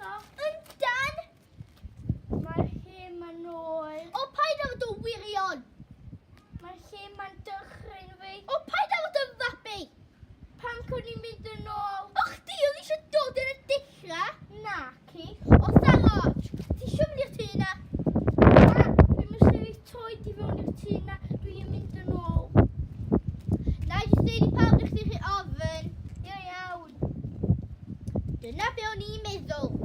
eto. Yndan? Mae'r lle ma'n ôl. O, paid â fod yn wirion. Mae'r lle ma'n dychryn fi. O, paid â fod yn fabi. Pam cwn i'n mynd yn ôl? O, chdi oedd eisiau dod yn y dillra? Na, ci. O, Saroj, ti eisiau mynd i'r tŷ na? Na, dwi'n mynd i toed i fewn i'r tŷ na. Dwi'n mynd yn ôl. Na i jyst deud i pawb ydych chi'n ofyn. Iawn. Dyna be o'n i'n meddwl.